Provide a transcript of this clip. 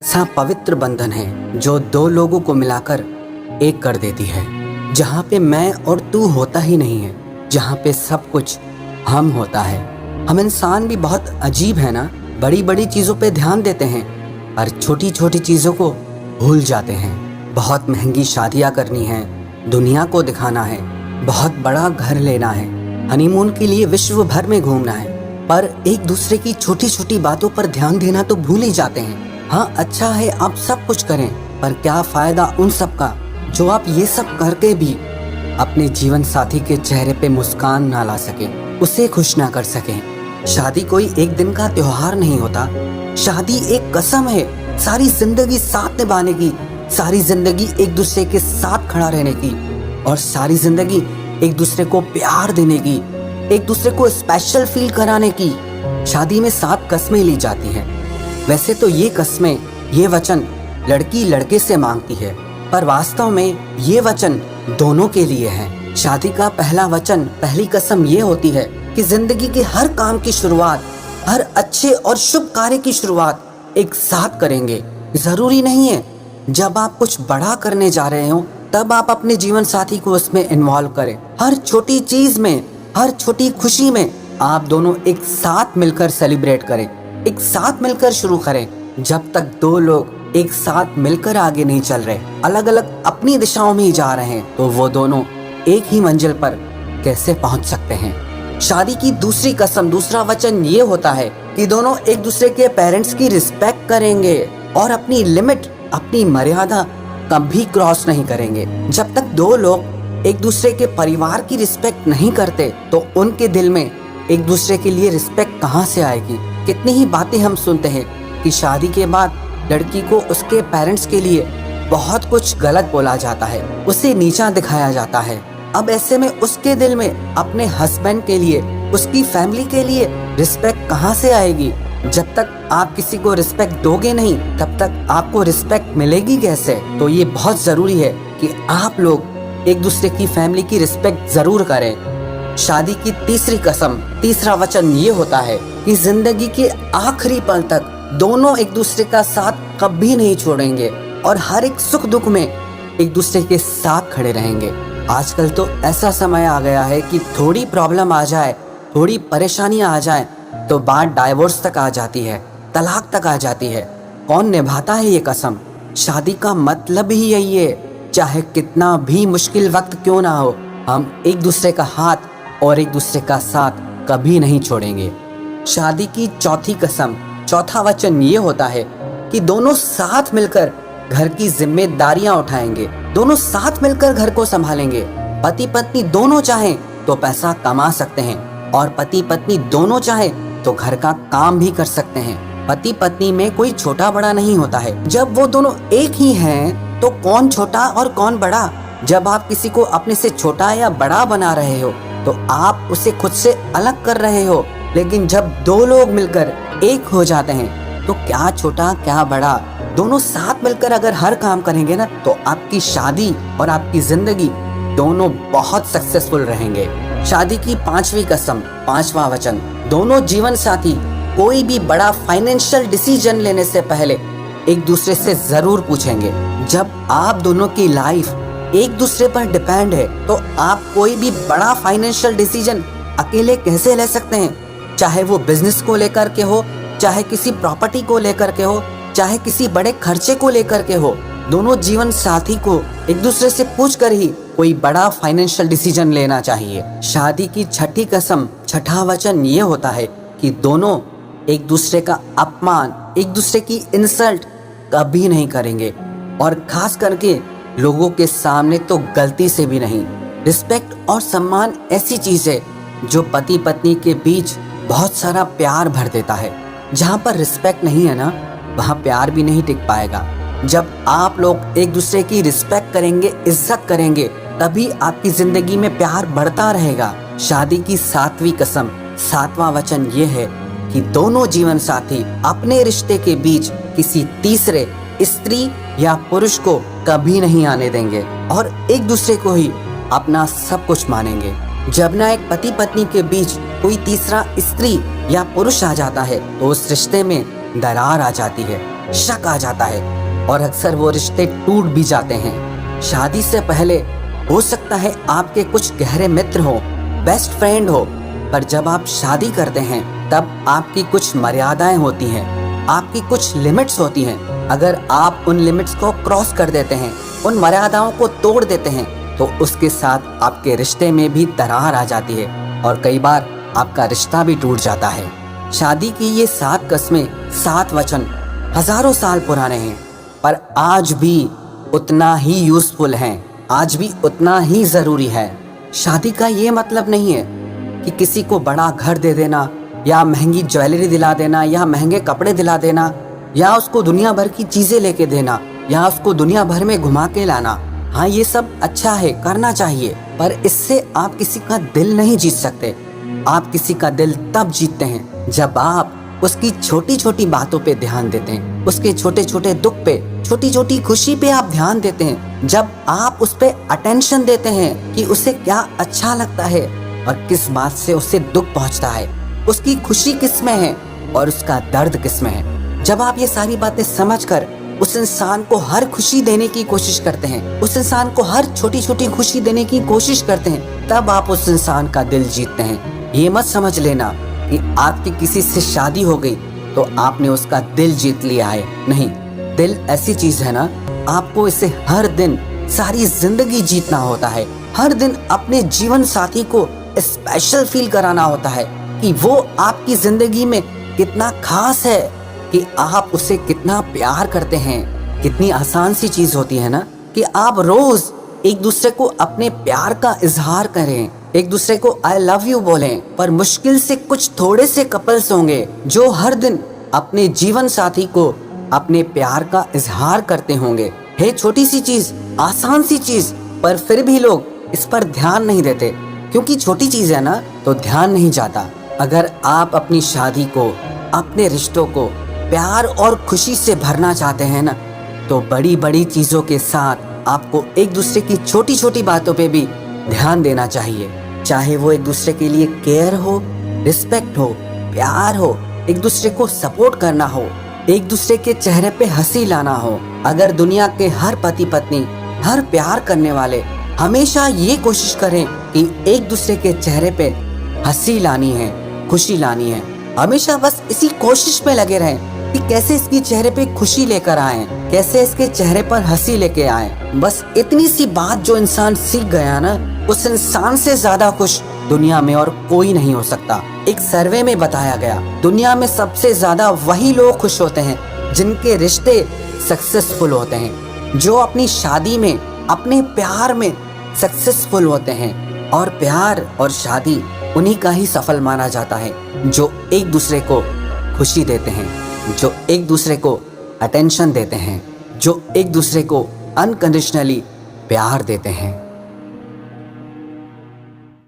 सा पवित्र बंधन है जो दो लोगों को मिलाकर एक कर देती है। जहाँ पे मैं और तू होता ही नहीं है, जहाँ पे सब कुछ हम होता है। हम इंसान भी बहुत अजीब है ना, बड़ी बड़ी चीज़ों पे ध्यान देते हैं और छोटी छोटी चीज़ों को भूल जाते हैं। बहुत महंगी शादियाँ करनी है, दुनिया को दिखाना है, बहुत बड़ा घर लेना है, हनीमून के लिए विश्व भर में घूमना है, पर एक दूसरे की छोटी छोटी बातों पर ध्यान देना तो भूल ही जाते हैं। हाँ, अच्छा है आप सब कुछ करें, पर क्या फायदा उन सब का जो आप ये सब करके भी अपने जीवन साथी के चेहरे पे मुस्कान ना ला सके, उसे खुश ना कर सके। शादी कोई एक दिन का त्योहार नहीं होता, शादी एक कसम है सारी जिंदगी साथ निभाने की, सारी जिंदगी एक दूसरे के साथ खड़ा रहने की, और सारी जिंदगी एक दूसरे को प्यार देने की, एक दूसरे को स्पेशल फील कराने की। शादी में 7 कस्में ली जाती हैं। वैसे तो ये कस्में, ये वचन लड़की लड़के से मांगती है, पर वास्तव में ये वचन दोनों के लिए है। शादी का पहला वचन, पहली कसम ये होती है कि जिंदगी के हर काम की शुरुआत, हर अच्छे और शुभ कार्य की शुरुआत एक साथ करेंगे। जरूरी नहीं है जब आप कुछ बड़ा करने जा रहे हो तब आप अपने जीवन साथी को उसमें इन्वॉल्व करें। हर छोटी चीज में, हर छोटी खुशी में आप दोनों एक साथ मिलकर सेलिब्रेट करें, एक साथ मिलकर शुरू करें। जब तक दो लोग एक साथ मिलकर आगे नहीं चल रहे, अलग अलग अपनी दिशाओं में ही जा रहे हैं, तो वो दोनों एक ही मंजिल पर कैसे पहुंच सकते हैं। शादी की दूसरी कसम, दूसरा वचन ये होता है कि दोनों एक दूसरे के पेरेंट्स की रिस्पेक्ट करेंगे और अपनी लिमिट, अपनी मर्यादा कभी क्रॉस नहीं करेंगे। जब तक दो लोग एक दूसरे के परिवार की रिस्पेक्ट नहीं करते तो उनके दिल में एक दूसरे के लिए रिस्पेक्ट कहाँ से आएगी। कितनी ही बातें हम सुनते हैं कि शादी के बाद लड़की को उसके पेरेंट्स के लिए बहुत कुछ गलत बोला जाता है, उसे नीचा दिखाया जाता है। अब ऐसे में उसके दिल में अपने हस्बैंड के लिए, उसकी फैमिली के लिए रिस्पेक्ट कहाँ से आएगी। जब तक आप किसी को रिस्पेक्ट दोगे नहीं, तब तक आपको रिस्पेक्ट मिलेगी कैसे। तो ये बहुत जरूरी है कि आप लोग एक दूसरे की फैमिली की रिस्पेक्ट जरूर करें। शादी की तीसरी कसम, तीसरा वचन ये होता है कि जिंदगी के आखिरी पल तक दोनों एक दूसरे का साथ कभी नहीं छोड़ेंगे और हर एक सुख दुख में एक दूसरे के साथ खड़े रहेंगे। आजकल तो ऐसा समय आ गया है कि थोड़ी प्रॉब्लम आ जाए, थोड़ी परेशानियां आ जाए तो बात डाइवोर्स तक आ जाती है, तलाक तक आ जाती है। कौन निभाता है ये कसम। शादी का मतलब ही यही है, चाहे कितना भी मुश्किल वक्त क्यों ना हो, हम एक दूसरे का हाथ और एक दूसरे का साथ कभी नहीं छोड़ेंगे। शादी की चौथी कसम, चौथा वचन ये होता है कि दोनों साथ मिलकर घर की जिम्मेदारियां उठाएंगे, दोनों साथ मिलकर घर को संभालेंगे। पति पत्नी दोनों चाहें तो पैसा कमा सकते हैं और पति पत्नी दोनों चाहें तो घर का काम भी कर सकते हैं। पति पत्नी में कोई छोटा बड़ा नहीं होता है। जब वो दोनों एक ही हैं तो कौन छोटा और कौन बड़ा। जब आप किसी को अपने से छोटा या बड़ा बना रहे हो तो आप उसे खुद से अलग कर रहे हो, लेकिन जब दो लोग मिलकर एक हो जाते हैं तो क्या छोटा क्या बड़ा, दोनों साथ मिलकर अगर हर काम करेंगे ना तो आपकी शादी और आपकी जिंदगी दोनों बहुत सक्सेसफुल रहेंगे। शादी की पांचवी कसम, पांचवा वचन, दोनों जीवन साथी कोई भी बड़ा फाइनेंशियल डिसीजन लेने से पहले एक दूसरे से जरूर पूछेंगे। जब आप दोनों की लाइफ एक दूसरे पर डिपेंड है तो आप कोई भी बड़ा फाइनेंशियल डिसीजन अकेले कैसे ले सकते हैं। चाहे वो बिजनेस को लेकर के हो, चाहे किसी प्रॉपर्टी को लेकर के हो, चाहे किसी बड़े खर्चे को लेकर के हो, दोनों जीवन साथी को एक दूसरे से पूछकर ही कोई बड़ा फाइनेंशियल डिसीजन लेना चाहिए। शादी की छठी कसम, छठा वचन ये होता है कि दोनों एक दूसरे का अपमान, एक दूसरे की इंसल्ट कभी नहीं करेंगे, और खास करके लोगों के सामने तो गलती से भी नहीं। रिस्पेक्ट और सम्मान ऐसी चीज है जो पति पत्नी के बीच बहुत सारा प्यार भर देता है। जहाँ पर रिस्पेक्ट नहीं है ना, वहाँ प्यार भी नहीं टिक पाएगा। जब आप लोग एक दूसरे की रिस्पेक्ट करेंगे, इज्जत करेंगे, तभी आपकी जिंदगी में प्यार बढ़ता रहेगा। शादी की सातवीं कसम, सातवां वचन ये है कि दोनों जीवन साथी अपने रिश्ते के बीच किसी तीसरे स्त्री या पुरुष को कभी नहीं आने देंगे और एक दूसरे को ही अपना सब कुछ मानेंगे। जब ना एक पति पत्नी के बीच कोई तीसरा स्त्री या पुरुष आ जाता है तो उस रिश्ते में दरार आ जाती है। शक आ जाता है और अक्सर वो रिश्ते टूट भी जाते हैं। शादी से पहले हो सकता है आपके कुछ गहरे मित्र हो, बेस्ट फ्रेंड हो, पर जब आप शादी करते हैं तब आपकी कुछ मर्यादाएं होती हैं, आपकी कुछ लिमिट्स होती हैं। अगर आप उन लिमिट्स को क्रॉस कर देते हैं, उन मर्यादाओं को तोड़ देते हैं, तो उसके साथ आपके रिश्ते में भी दरार आ जाती है और कई बार आपका रिश्ता भी टूट जाता है। शादी की ये 7 कस्में, 7 वचन हजारों साल पुराने हैं, पर आज भी उतना ही यूजफुल हैं, आज भी उतना ही जरूरी है। शादी का ये मतलब नहीं है कि किसी को बड़ा घर दे देना या महंगी ज्वेलरी दिला देना या महंगे कपड़े दिला देना या उसको दुनिया भर की चीजें लेके देना या उसको दुनिया भर में घुमा के लाना। हाँ, ये सब अच्छा है, करना चाहिए, पर इससे आप किसी का दिल नहीं जीत सकते। आप किसी का दिल तब जीतते हैं जब आप उसकी छोटी छोटी बातों पे ध्यान देते हैं, उसके छोटे छोटे दुख पे, छोटी छोटी खुशी पे आप ध्यान देते हैं, जब आप उस पे अटेंशन देते हैं कि उसे क्या अच्छा लगता है और किस बात से उसे दुख पहुंचता है, उसकी खुशी किस में है और उसका दर्द किस में है। जब आप ये सारी बातें समझकर उस इंसान को हर खुशी देने की कोशिश करते हैं, उस इंसान को हर छोटी छोटी खुशी देने की कोशिश करते हैं, तब आप उस इंसान का दिल जीतते हैं। ये मत समझ लेना कि आपकी किसी से शादी हो गई तो आपने उसका दिल जीत लिया है। नहीं, दिल ऐसी चीज है ना, आपको इसे हर दिन सारी जिंदगी जीतना होता है। हर दिन अपने जीवन साथी को स्पेशल फील कराना होता है कि वो आपकी जिंदगी में कितना खास है, कि आप उसे कितना प्यार करते हैं। कितनी आसान सी चीज होती है ना कि आप रोज एक दूसरे को अपने प्यार का इजहार करें, एक दूसरे को आई लव यू बोलें। पर मुश्किल से कुछ थोड़े से कपल्स होंगे जो हर दिन अपने जीवन साथी को अपने प्यार का इजहार करते होंगे। है छोटी सी चीज, आसान सी चीज, पर फिर भी लोग इस पर ध्यान नहीं देते, क्योंकि छोटी चीज है ना तो ध्यान नहीं जाता। अगर आप अपनी शादी को, अपने रिश्तों को प्यार और खुशी से भरना चाहते हैं ना, तो बड़ी बड़ी चीजों के साथ आपको एक दूसरे की छोटी छोटी बातों पे भी ध्यान देना चाहिए। चाहे वो एक दूसरे के लिए केयर हो, रिस्पेक्ट हो, प्यार हो, एक दूसरे को सपोर्ट करना हो, एक दूसरे के चेहरे पे हंसी लाना हो। अगर दुनिया के हर पति पत्नी, हर प्यार करने वाले हमेशा ये कोशिश करें कि एक दूसरे के चेहरे पे हंसी लानी है, खुशी लानी है, हमेशा बस इसी कोशिश में लगे रहें कि कैसे इसके चेहरे पे खुशी लेकर आए, कैसे इसके चेहरे पर हंसी लेके आए, बस इतनी सी बात जो इंसान सीख गया ना, उस इंसान से ज्यादा खुश दुनिया में और कोई नहीं हो सकता। एक सर्वे में बताया गया, दुनिया में सबसे ज्यादा वही लोग खुश होते हैं जिनके रिश्ते सक्सेसफुल होते हैं, जो अपनी शादी में, अपने प्यार में सक्सेसफुल होते हैं। और प्यार और शादी उन्हीं का ही सफल माना जाता है जो एक दूसरे को खुशी देते हैं, जो एक दूसरे को अटेंशन देते हैं, जो एक दूसरे को अनकंडीशनली प्यार देते हैं।